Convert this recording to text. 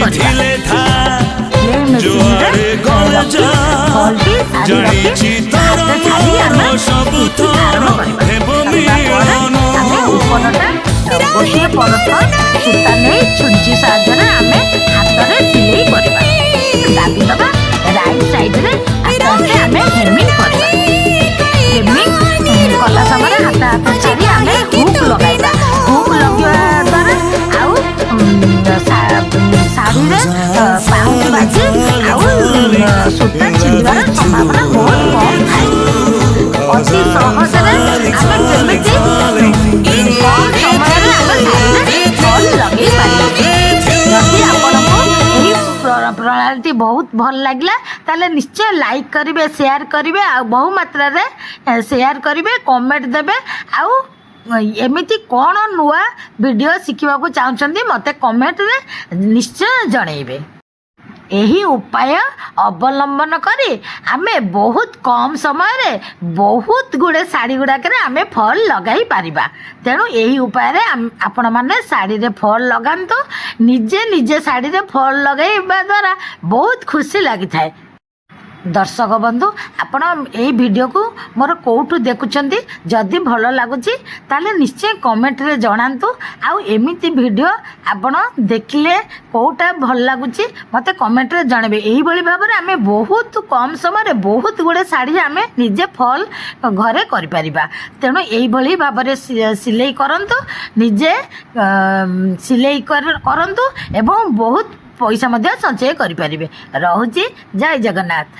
ଲଗାଇ କରିବା। ସିଲେଇ ମେସିନରେ ରଖି ଫଲ୍ଟି ସାରି ରଖି ହାତ ଛାଡ଼ି ଆମେ ସ୍ଟିଚିଂ ଆରମ୍ଭ କରିବା। କରିବା ପରେ ଆମେ ଉପରଟା ଗୋଟିଏ ପରସ୍ତ ସୂତା ନେଇ ଛୁଞ୍ଚି ସାହାଯ୍ୟରେ ଆମେ ହାତରେ ସିଲେଇ କରିବା। ଦାବି ଦେବା ରାଇଟ୍ ସାଇଡ୍ରେ ଆସ୍ତେ ଆସ୍ତେ ଆମେ ହେମିଂ କରିବା। ହେମିଂ କଲା ସମୟରେ ହାତ ଛାଡ଼ି ଆମେ ହୁକ୍ ଲଗାଇବା। ହୁକ୍ ଲଗାଇବା ଦ୍ୱାରା ଆଉ ଶାଢ଼ୀରେ ପାଉଁଜି ବାଜି ଆଉ ସୂତା ଛିଣ୍ଡିବାର ସମ୍ଭାବନା ବହୁତ କମ୍ ଥାଏ। ଅତି ସହଜରେ ଆମେ କେମିତି କମ୍ ସମୟରେ ଆମେ ଶାଢ଼ୀରେ ଫଲ୍ ଲଗାଇ ପାରିବା। ଯଦି ଆପଣଙ୍କୁ ଏହି ପ୍ରଣାଳୀଟି ବହୁତ ଭଲ ଲାଗିଲା ତାହେଲେ ନିଶ୍ଚୟ ଲାଇକ୍ କରିବେ, ସେୟାର କରିବେ ଆଉ ବହୁ ମାତ୍ରାରେ ସେୟାର କରିବେ, କମେଣ୍ଟ ଦେବେ। ଆଉ ଏମିତି କ'ଣ ନୂଆ ଭିଡ଼ିଓ ଶିଖିବାକୁ ଚାହୁଁଛନ୍ତି ମୋତେ କମେଣ୍ଟରେ ନିଶ୍ଚୟ ଜଣେଇବେ। ଏହି ଉପାୟ ଅବଲମ୍ବନ କରି ଆମେ ବହୁତ କମ୍ ସମୟରେ ବହୁତ ଗୁଡ଼ିଏ ଶାଢ଼ୀ ଗୁଡ଼ାକରେ ଆମେ ଫଲ୍ ଲଗାଇ ପାରିବା। ତେଣୁ ଏହି ଉପାୟରେ ଆପଣମାନେ ଶାଢ଼ୀରେ ଫଲ୍ ଲଗାନ୍ତୁ। ନିଜେ ଶାଢ଼ୀରେ ଫଲ୍ ଲଗାଇବା ଦ୍ୱାରା ବହୁତ ଖୁସି ଲାଗିଥାଏ। ଦର୍ଶକ ବନ୍ଧୁ, ଆପଣ ଏଇ ଭିଡ଼ିଓକୁ ମୋର କେଉଁଠୁ ଦେଖୁଛନ୍ତି, ଯଦି ଭଲ ଲାଗୁଛି ତାହେଲେ ନିଶ୍ଚୟ କମେଣ୍ଟରେ ଜଣାନ୍ତୁ। ଆଉ ଏମିତି ଭିଡ଼ିଓ ଆପଣ ଦେଖିଲେ କେଉଁଟା ଭଲ ଲାଗୁଛି ମୋତେ କମେଣ୍ଟରେ ଜଣାଇବେ। ଏଇଭଳି ଭାବରେ ଆମେ ବହୁତ କମ୍ ସମୟରେ ବହୁତ ଗୁଡ଼ିଏ ଶାଢ଼ୀ ଆମେ ନିଜେ ଫଲ୍ ଘରେ କରିପାରିବା। ତେଣୁ ଏଇଭଳି ଭାବରେ ସିଲେଇ କରନ୍ତୁ, ନିଜେ ସିଲେଇ କରନ୍ତୁ ଏବଂ ବହୁତ ପଇସା ମଧ୍ୟ ସଞ୍ଚୟ କରିପାରିବେ। ରହୁଛି, ଜୟ ଜଗନ୍ନାଥ।